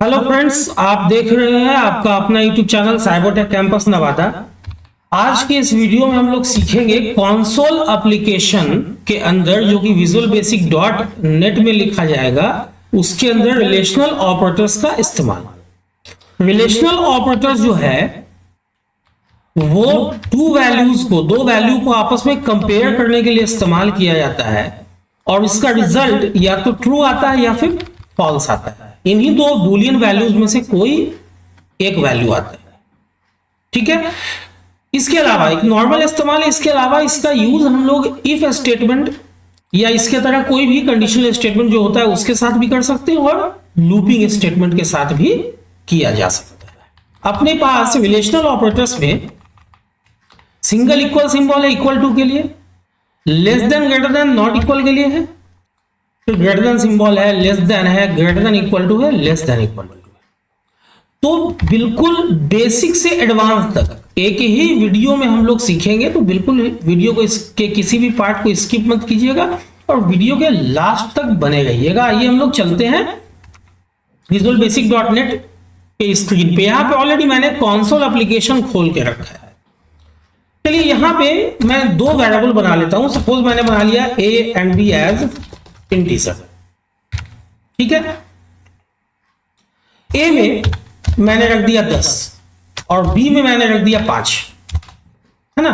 Hello friends, आप देख रहे हैं आपका अपना YouTube channel Cybertech campus Nawada. आज के इस वीडियो में हम लोग सीखेंगे कंसोल एप्लीकेशन के अंदर जो कि विजुअल बेसिक डॉट नेट में लिखा जाएगा, उसके अंदर रिलेशनल ऑपरेटर्स का इस्तेमाल। रिलेशनल ऑपरेटर्स जो है वो दो वैल्यू को आपस में कंपेयर करने के लिए इस्तेमाल किया जाता है और इसका रिजल्ट या तो ट्रू आता है या फिर फॉल्स आता है। इन्हीं दो बूलियन वैल्यूज में से कोई एक वैल्यू आता है। ठीक है, इसके अलावा एक नॉर्मल इस्तेमाल है। इसके अलावा इसका यूज हम लोग इफ स्टेटमेंट या इसके तरह कोई भी कंडीशनल स्टेटमेंट जो होता है उसके साथ भी कर सकते हैं और लूपिंग स्टेटमेंट के साथ भी किया जा सकता है। अपने पास रिलेशनल ऑपरेटर्स में सिंगल इक्वल सिंबल है इक्वल टू के लिए, less than greater than not equal के लिए है, फिर ग्रेटर देन सिंबल है, लेस देन है, ग्रेटर देन इक्वल टू है, लेस देन इक्वल टू है। तो बिल्कुल बेसिक से एडवांस तक एक ही वीडियो में हम लोग सीखेंगे, तो बिल्कुल वीडियो को इसके किसी भी पार्ट को स्किप मत कीजिएगा और वीडियो के लास्ट तक बने रहिएगा। आइए हम लोग चलते हैं विजुअल बेसिक डॉट नेट के स्क्रीन पे। यहां पे ऑलरेडी मैंने कंसोल एप्लीकेशन खोल के रखा है। चलिए यहां पे मैं दो वेरिएबल बना लेता हूं। सपोज मैंने बना लिया a and b as integer. ठीक है, a में मैंने रख दिया 10 और b में मैंने रख दिया 5, है ना।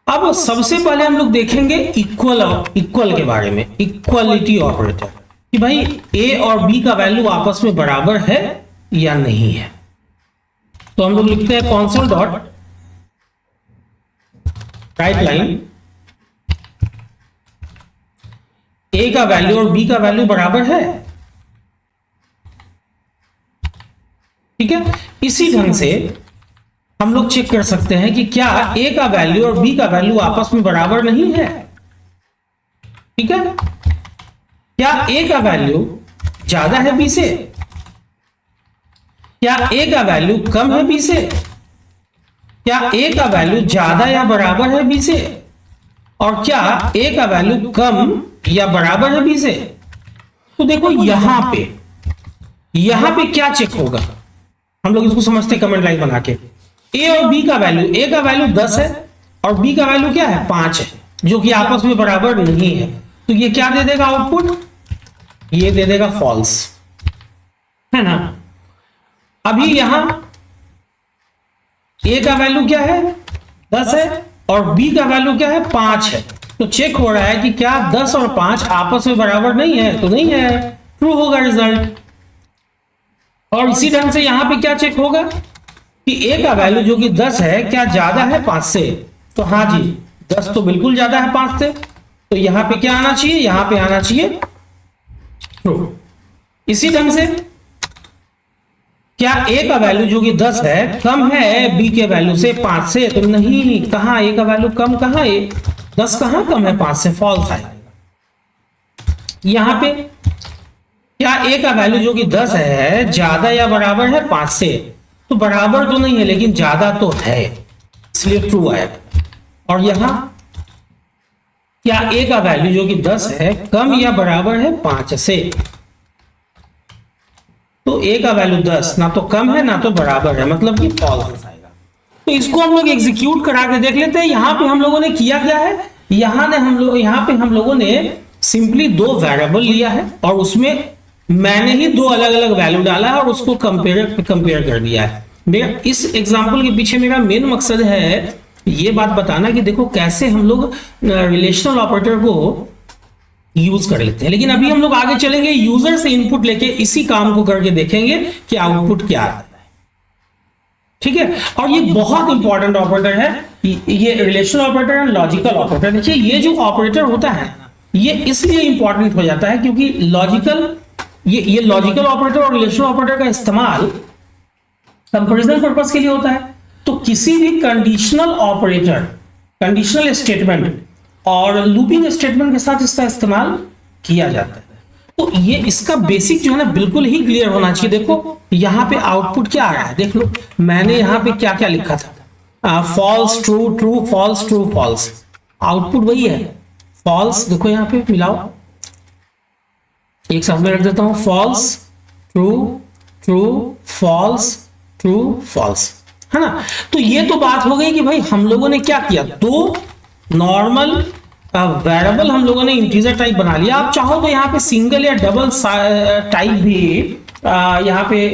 अब सबसे पहले हम लोग देखेंगे इक्वल के बारे में, इक्वलिटी ऑपरेटर, कि भाई a और b का वैल्यू आपस में बराबर है या नहीं है। तो हम लोग लिखते हैं console dot right line a का वैल्यू और b का वैल्यू बराबर है। ठीक है, इसी ढंग से हम लोग चेक कर सकते हैं कि क्या a का वैल्यू और b का वैल्यू आपस में बराबर नहीं है। ठीक है, क्या a का वैल्यू ज्यादा है b से, क्या a का वैल्यू कम है b से, क्या a का वैल्यू ज्यादा या बराबर है b से, और क्या a का वैल्यू कम या बराबर है b से। तो देखो यहां पे क्या चेक होगा, हम लोग इसको समझते हैं कमेंट लाइन बना के। a और b का वैल्यू, a का वैल्यू 10 है और b का वैल्यू क्या है 5 है, जो कि आपस में बराबर नहीं है। तो ये क्या दे देगा आउटपुट, ये दे देगा फॉल्स, है ना। अभी यहां a का वैल्यू क्या है 10 है और b का वैल्यू क्या है 5 है। तो चेक हो रहा है कि क्या 10 और 5 आपस में बराबर नहीं है, तो नहीं है, ट्रू होगा रिजल्ट। और इसी ढंग से यहां पे क्या चेक होगा कि a का वैल्यू जो कि 10 है क्या ज्यादा है 5 से। तो हाँ जी, 10 तो बिल्कुल ज्यादा है 5 से। तो यहां पे क्या आना चाहिए, यहां पे आना चाहिए ट्रू। इसी ढंग से क्या a का वैल्यू जो कि 10 है कम है b के वैल्यू से 5 से, तो नहीं, कहां a का वैल्यू कम, कहां 10 कहां कम है 5 से, फॉल्स आएगा। यहां पे क्या a का वैल्यू जो कि 10 है ज्यादा या बराबर है 5 से, तो बराबर तो नहीं है लेकिन ज्यादा तो है, इसलिए ट्रू आएगा। और यहां क्या a का वैल्यू जो कि 10 है कम या बराबर है 5 से, तो a का वैल्यू 10 ना तो कम है ना तो बराबर है, मतलब कि फॉल्स आएगा। तो इसको हम लोग एग्जीक्यूट करा के देख लेते हैं। यहां पे हम लोगों ने किया क्या है, यहां पे हम लोगों ने सिंपली दो वेरिएबल लिया है और उसमें मैंने ही दो अलग अलग वैल्यू डाला है और उसको कंपेयर कर दिया है। मेरा इस एग्जांपल के पीछे मेरा मेन मकसद है ये बात बताना कि देखो कैसे हम लोग रिलेशनल ऑपरेटर को यूज कर लेते हैं। लेकिन अभी हम लोग आगे चलेंगे, यूजर से इनपुट लेके इसी काम को करके देखेंगे कि आउटपुट क्या आता है। ठीक है, और ये बहुत इंपॉर्टेंट ऑपरेटर है, ये relational operator and logical operator. देखिए ये जो ऑपरेटर होता है ये इसलिए इंपॉर्टेंट हो जाता है क्योंकि ये लॉजिकल ऑपरेटर और रिलेशनल ऑपरेटर का इस्तेमाल कंपैरिजन पर्पस के लिए होता है। तो किसी भी कंडीशनल ऑपरेटर, कंडीशनल स्टेटमेंट और लूपिंग स्टेटमेंट के साथ इसका इस्तेमाल किया जाता है। तो ये इसका बेसिक जो है ना बिल्कुल ही क्लियर होना चाहिए। देखो यहां पे आउटपुट क्या आ रहा है, देख लो मैंने यहां पे क्या क्या लिखा था, false true, true false, true false. Output वही है फॉल्स। देखो यहां पे मिलाओ, एक साथ में रख देता हूं, false true true false true false, है ना। तो ये तो बात हो गई कि भाई हम लोगों ने क्या किया, दो नॉर्मल वेरिएबल हम लोगों ने इंटीजर टाइप बना लिया। आप चाहो तो यहाँ पे सिंगल या डबल टाइप भी यहाँ पे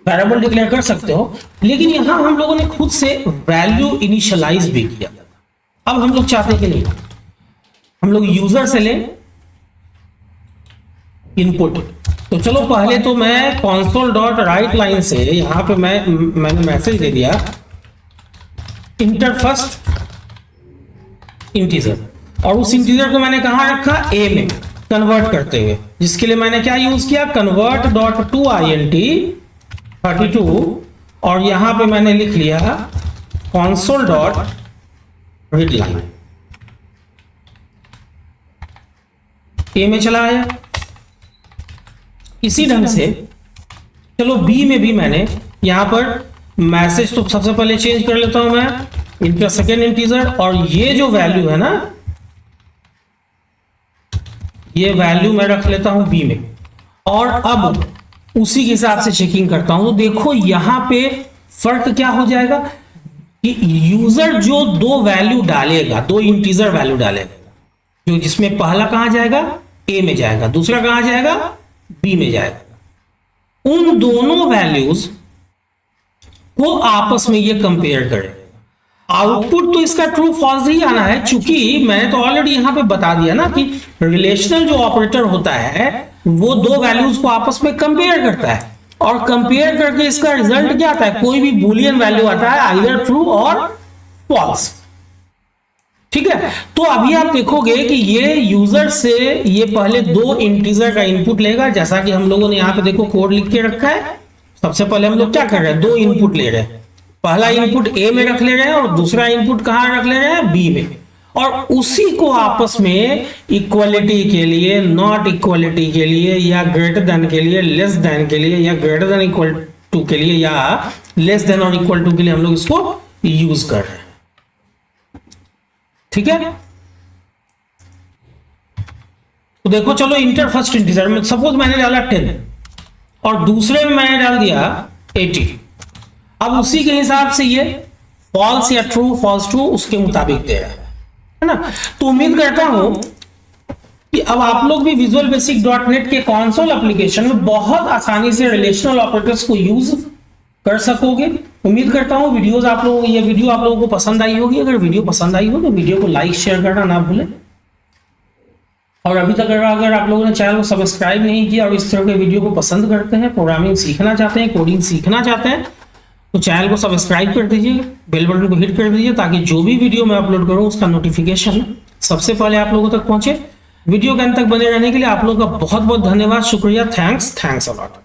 वेरिएबल डिक्लेयर कर सकते हो, लेकिन यहां हम लोगों ने खुद से वैल्यू इनिशियलाइज भी किया। अब हम लोग चाहते हैं कि नहीं, हम लोग यूजर से लें इनपुट। तो चलो पहले तो मैं console डॉट राइट लाइन से यहां पे मैंने मैसेज दे दिया इंटर फर्स्ट इंटीजर, और उस इंटीजर को मैंने कहां रखा, ए में कन्वर्ट करते हुए, जिसके लिए मैंने क्या यूज किया, कन्वर्ट डॉट टू INT 32, और यहां पे मैंने लिख लिया console डॉट रीड लाइन, ए में चला आया। इसी ढंग से चलो बी में भी मैंने यहां पर मैसेज तो सबसे पहले चेंज कर लेता हूं मैं इंटर सेकेंड इंटीजर, और ये जो वैल्यू है ना, ये वैल्यू मैं रख लेता हूं बी में, और अब उसी के हिसाब से चेकिंग करता हूं। तो देखो यहां पे फर्क क्या हो जाएगा कि यूजर जो दो वैल्यू डालेगा, दो इंटीजर वैल्यू डालेगा, जो जिसमें पहला कहां जाएगा, ए में जाएगा, दूसरा कहां जाएगा, बी में जाएगा। उन दोनों वैल्यूज को आपस में ये कंपेयर करेगा। आउटपुट तो इसका ट्रू फॉल्स ही आना है, क्योंकि मैंने तो ऑलरेडी यहां पे बता दिया ना कि रिलेशनल जो ऑपरेटर होता है वो दो वैल्यूज को आपस में कंपेयर करता है, और कंपेयर करके इसका रिजल्ट क्या आता है, कोई भी बुलियन वैल्यू आता है, आइदर ट्रू और फॉल्स। ठीक है, तो अभी आप देखोगे कि ये यूजर से ये पहले दो इंटीजर का इनपुट लेगा, जैसा कि हम लोगों ने यहाँ पे देखो कोड लिख के रखा है। सबसे पहले हम लोग क्या कर रहे हैं, दो इनपुट ले रहे हैं, पहला इनपुट ए में रख ले रहे हैं और दूसरा इनपुट कहां रख ले रहे हैं, बी में, और उसी को आपस में इक्वलिटी के लिए, नॉट इक्वलिटी के लिए, या ग्रेटर देन के लिए, लेस देन के लिए, या ग्रेटर देन इक्वल टू के लिए, या लेस देन और इक्वल टू के लिए हम लोग इसको यूज कर रहे हैं। ठीक है, तो देखो चलो इंटर फर्स्ट इंटीजर में सपोज मैंने डाला 10 और दूसरे में मैंने डाल दिया 80। अब उसी के हिसाब से ये फॉल्स या ट्रू, फॉल्स ट्रू उसके मुताबिक दे रहा है ना। तो उम्मीद करता हूं कि अब आप लोग भी विजुअल बेसिक .NET के कंसोल एप्लीकेशन में बहुत आसानी से रिलेशनल ऑपरेटर्स को यूज कर सकोगे। उम्मीद करता हूं वीडियोस आप लोगों ये वीडियो आप लोगों को पसंद आई होगी। अगर वीडियो पसंद आई हो तो वीडियो को लाइक शेयर करना ना भूलें, और अभी तक अगर आप लोगों ने चैनल को सब्सक्राइब नहीं किया और इस तरह के वीडियो को पसंद करते हैं, प्रोग्रामिंग सीखना चाहते हैं, कोडिंग सीखना चाहते हैं, तो चैनल को सब्सक्राइब कर दीजिए, बेल बटन को हिट कर दीजिए, ताकि जो भी वीडियो मैं अपलोड करूं उसका नोटिफिकेशन सबसे पहले आप लोगों तक पहुंचे। वीडियो के अंत तक बने रहने के लिए आप लोगों का बहुत बहुत धन्यवाद, शुक्रिया, थैंक्स अ लॉट।